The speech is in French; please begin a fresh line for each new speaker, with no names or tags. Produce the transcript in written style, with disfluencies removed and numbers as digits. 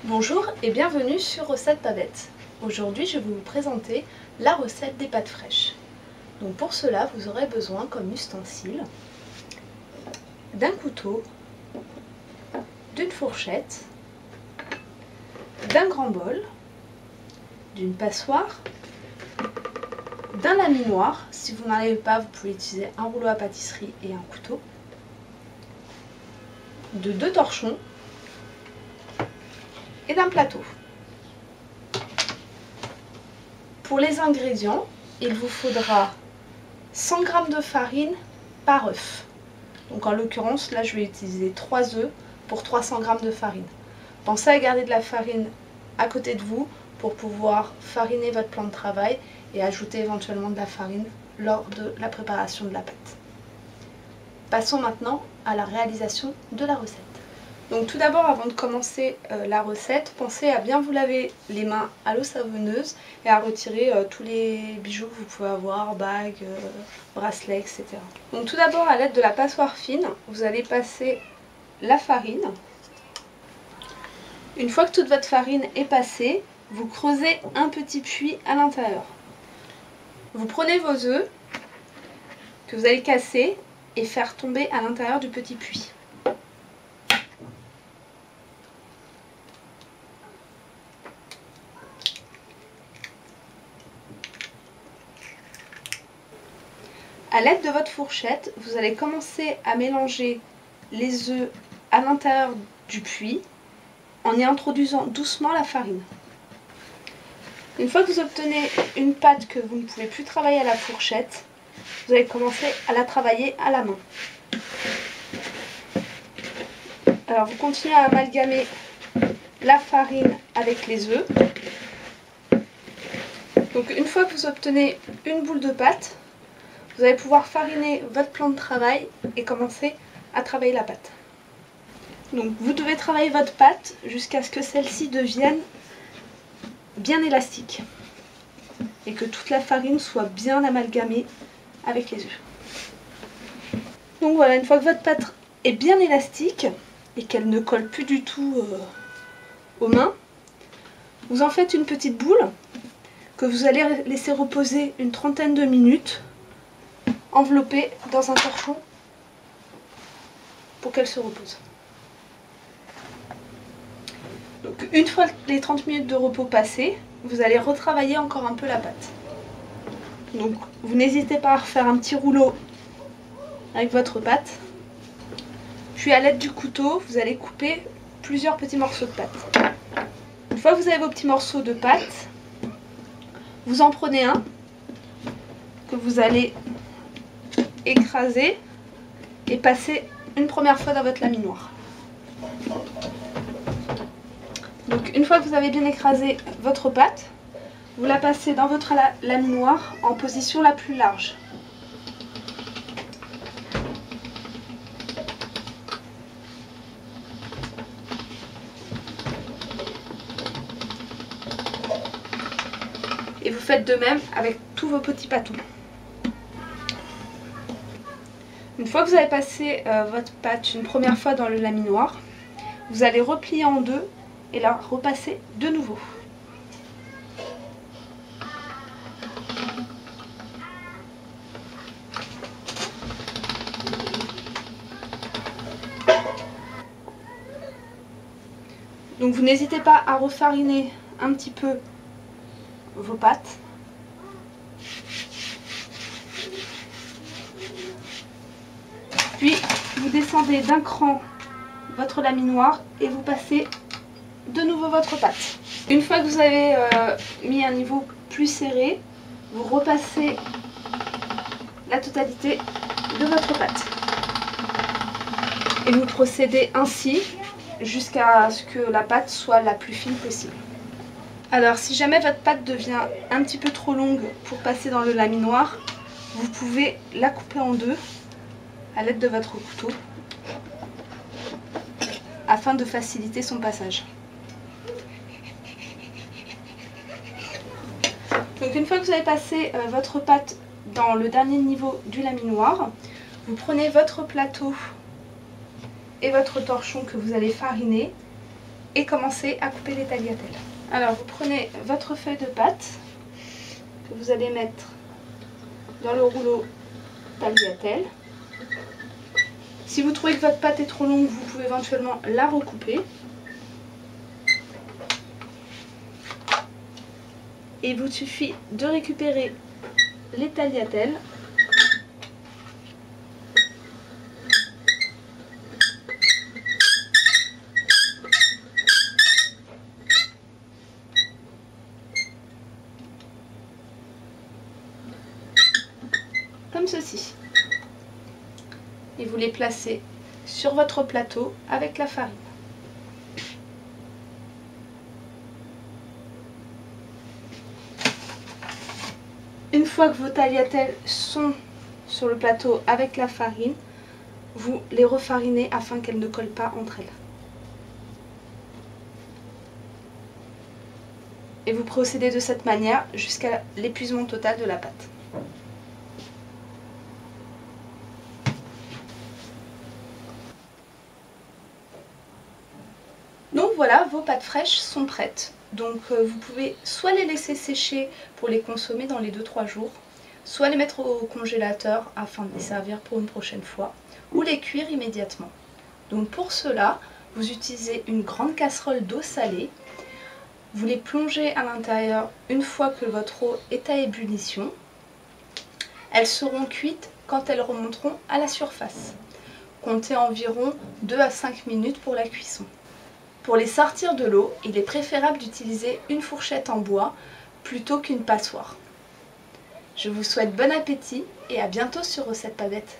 Bonjour et bienvenue sur Recette Babette. Aujourd'hui je vais vous présenter la recette des pâtes fraîches. Donc pour cela vous aurez besoin comme ustensile d'un couteau, d'une fourchette, d'un grand bol, d'une passoire, d'un laminoir. Si vous n'en avez pas, vous pouvez utiliser un rouleau à pâtisserie et un couteau, de 2 torchons et d'un plateau. Pour les ingrédients, il vous faudra 100 g de farine par œuf. Donc en l'occurrence, là je vais utiliser 3 œufs pour 300 g de farine. Pensez à garder de la farine à côté de vous pour pouvoir fariner votre plan de travail et ajouter éventuellement de la farine lors de la préparation de la pâte. Passons maintenant à la réalisation de la recette. Donc tout d'abord, avant de commencer la recette, pensez à bien vous laver les mains à l'eau savonneuse et à retirer tous les bijoux que vous pouvez avoir, bagues, bracelets, etc. Donc tout d'abord, à l'aide de la passoire fine, vous allez passer la farine. Une fois que toute votre farine est passée, vous creusez un petit puits à l'intérieur. Vous prenez vos œufs que vous allez casser et faire tomber à l'intérieur du petit puits. A l'aide de votre fourchette, vous allez commencer à mélanger les œufs à l'intérieur du puits en y introduisant doucement la farine. Une fois que vous obtenez une pâte que vous ne pouvez plus travailler à la fourchette, vous allez commencer à la travailler à la main. Alors vous continuez à amalgamer la farine avec les œufs. Donc une fois que vous obtenez une boule de pâte, vous allez pouvoir fariner votre plan de travail et commencer à travailler la pâte. Donc vous devez travailler votre pâte jusqu'à ce que celle-ci devienne bien élastique et que toute la farine soit bien amalgamée avec les œufs. Donc voilà, une fois que votre pâte est bien élastique et qu'elle ne colle plus du tout aux mains, vous en faites une petite boule que vous allez laisser reposer une trentaine de minutes enveloppée dans un torchon pour qu'elle se repose. Donc une fois les 30 minutes de repos passées, vous allez retravailler encore un peu la pâte. Donc vous n'hésitez pas à refaire un petit rouleau avec votre pâte. Puis à l'aide du couteau, vous allez couper plusieurs petits morceaux de pâte. Une fois que vous avez vos petits morceaux de pâte, vous en prenez un que vous allez écraser et passer une première fois dans votre laminoir. Donc une fois que vous avez bien écrasé votre pâte, vous la passez dans votre laminoir en position la plus large. Et vous faites de même avec tous vos petits pâtons. Une fois que vous avez passé votre pâte une première fois dans le laminoir, vous allez replier en deux et la repasser de nouveau. Donc vous n'hésitez pas à refariner un petit peu vos pâtes. Puis vous descendez d'un cran votre laminoir et vous passez de nouveau votre pâte. Une fois que vous avez mis un niveau plus serré, vous repassez la totalité de votre pâte. Et vous procédez ainsi jusqu'à ce que la pâte soit la plus fine possible. Alors si jamais votre pâte devient un petit peu trop longue pour passer dans le laminoir, vous pouvez la couper en deux à l'aide de votre couteau afin de faciliter son passage. Donc une fois que vous avez passé votre pâte dans le dernier niveau du laminoir, vous prenez votre plateau et votre torchon que vous allez fariner et commencer à couper les tagliatelles. Alors vous prenez votre feuille de pâte que vous allez mettre dans le rouleau tagliatelle. Si vous trouvez que votre pâte est trop longue, vous pouvez éventuellement la recouper. Et il vous suffit de récupérer les tagliatelles comme ceci. Et vous les placez sur votre plateau avec la farine. Une fois que vos tagliatelles sont sur le plateau avec la farine, vous les refarinez afin qu'elles ne collent pas entre elles. Et vous procédez de cette manière jusqu'à l'épuisement total de la pâte. Donc voilà, vos pâtes fraîches sont prêtes. Donc vous pouvez soit les laisser sécher pour les consommer dans les 2-3 jours, soit les mettre au congélateur afin de les servir pour une prochaine fois, ou les cuire immédiatement. Donc pour cela, vous utilisez une grande casserole d'eau salée, vous les plongez à l'intérieur une fois que votre eau est à ébullition. Elles seront cuites quand elles remonteront à la surface. Comptez environ 2 à 5 minutes pour la cuisson. Pour les sortir de l'eau, il est préférable d'utiliser une fourchette en bois plutôt qu'une passoire. Je vous souhaite bon appétit et à bientôt sur Recette Pas Bête.